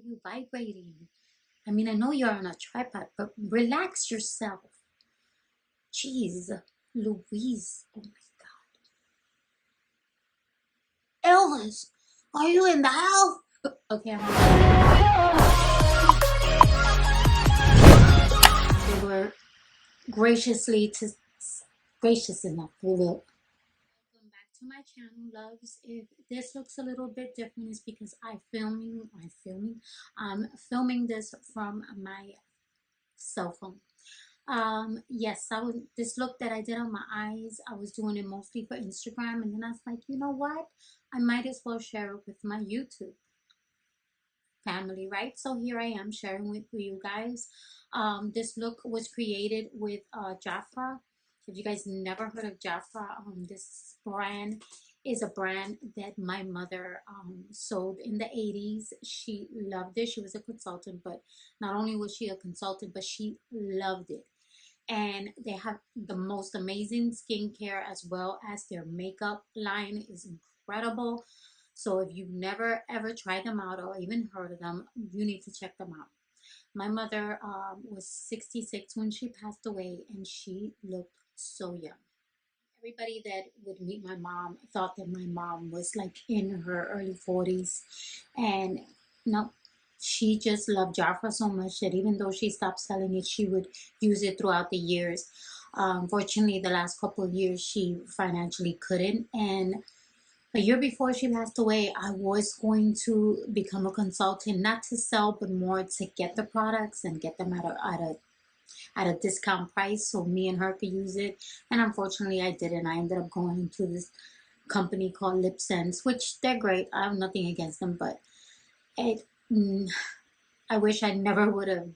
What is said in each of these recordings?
you vibrating? I mean, I know you're on a tripod, but relax yourself. Jeez, Louise. Oh my God. Elvis, are you in the house? Okay, they were gracious enough. Welcome back to my channel, loves. If this looks a little bit different, it's because I'm filming this from my cell phone. Yes, this look that I did on my eyes, I was doing it mostly for Instagram, and then I was like, you know what, I might as well share it with my YouTube family, right? So here I am sharing with you guys. This look was created with Jafra. If you guys never heard of Jafra, this brand is a brand that my mother sold in the 80s. She loved it. She was a consultant, but not only was she a consultant, but she loved it. And they have the most amazing skincare, as well as their makeup line is incredible. So if you've never ever tried them out or even heard of them, you need to check them out. My mother was 66 when she passed away, and she looked so young. Everybody that would meet my mom thought that my mom was like in her early 40s. And no, she just loved Jafra so much that even though she stopped selling it, she would use it throughout the years. Unfortunately, the last couple of years, she financially couldn't. And a year before she passed away, I was going to become a consultant, not to sell, but more to get the products and get them at a discount price so me and her could use it. And unfortunately, I didn't. I ended up going to this company called Lip Sense, which they're great. I have nothing against them, but it, I wish I never would have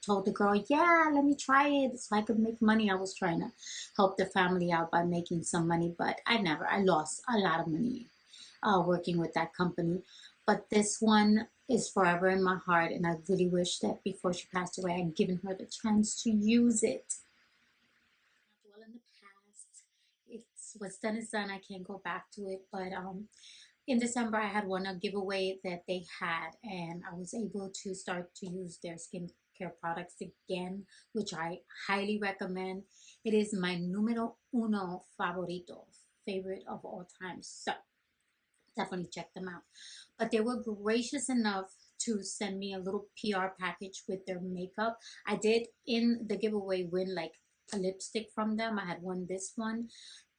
told the girl, yeah, let me try it so I could make money. I was trying to help the family out by making some money, but I lost a lot of money working with that company. But this one is forever in my heart, and I really wish that before she passed away, I'd given her the chance to use it. Well, in the past, it's what's done is done. I can't go back to it, but in December, I had won a giveaway that they had, and I was able to start to use their skincare products again, which I highly recommend. It is my numero uno favorite of all time. So definitely check them out. But they were gracious enough to send me a little PR package with their makeup. I did in the giveaway win like a lipstick from them. I had won this one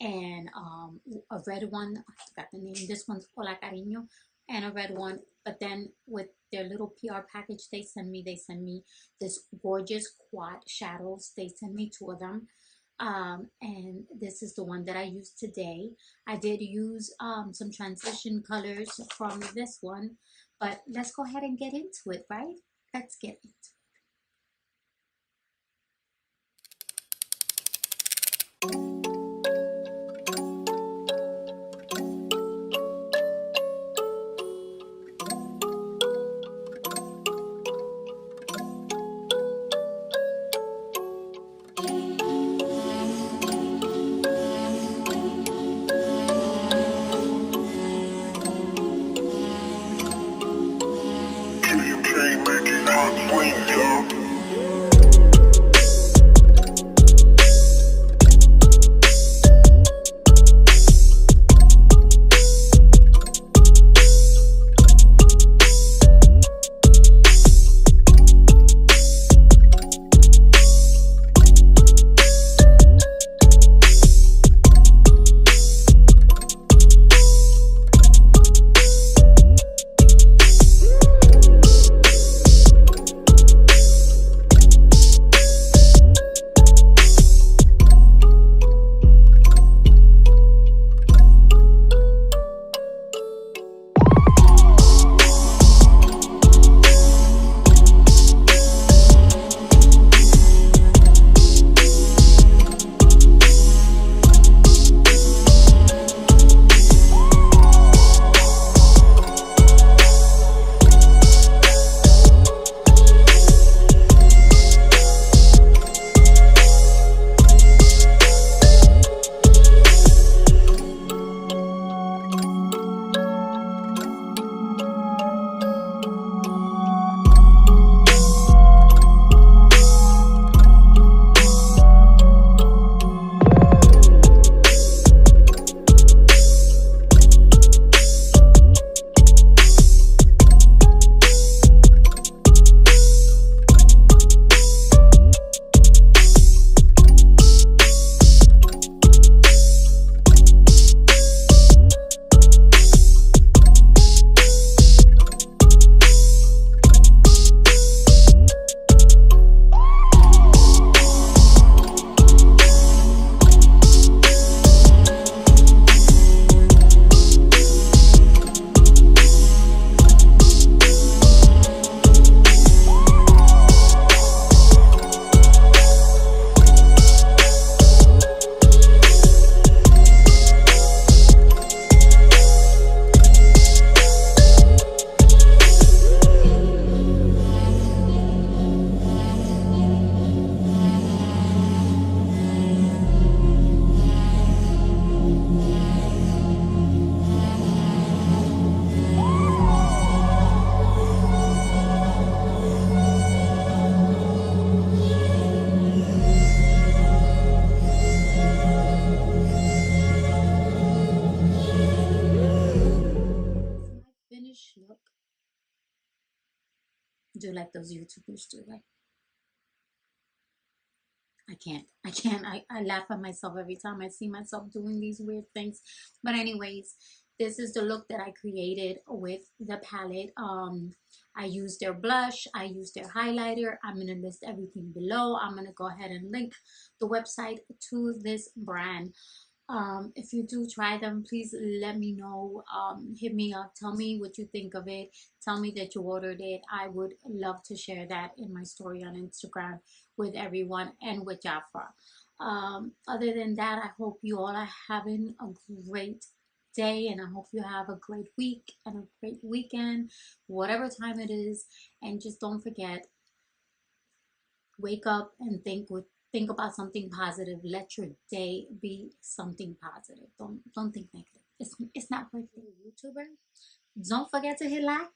and a red one. I forgot the name. This one's Hola Cariño, and a red one. But then with their little PR package they send me this gorgeous quad shadows. They send me 2 of them. And this is the one that I used today. I did use some transition colors from this one, but let's go ahead and get into it, right? Let's get into it. Make it hot, swing, Do like those YouTubers do, right? I laugh at myself every time I see myself doing these weird things. But anyways, this is the look that I created with the palette. I used their blush, I used their highlighter. I'm gonna list everything below. I'm gonna go ahead and link the website to this brand. If you do try them, please let me know. Hit me up, tell me what you think of it, tell me that you ordered it. I would love to share that in my story on Instagram with everyone and with Jafra. Other than that, I hope you all are having a great day, and I hope you have a great week and a great weekend, whatever time it is. And just don't forget, wake up and think about something positive. Let your day be something positive. Don't think negative. It's not worth it. YouTuber, don't forget to hit like,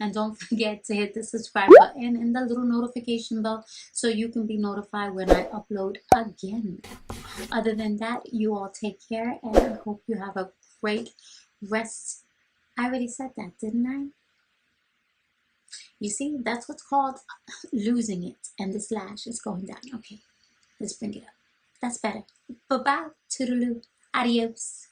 and don't forget to hit the subscribe button and the little notification bell so you can be notified when I upload again. Other than that, you all take care, and I hope you have a great rest. I already said that, didn't I? You see, that's what's called losing it, and this lash is going down. Okay, let's bring it up. That's better. Bye-bye. Toodaloo. Adios.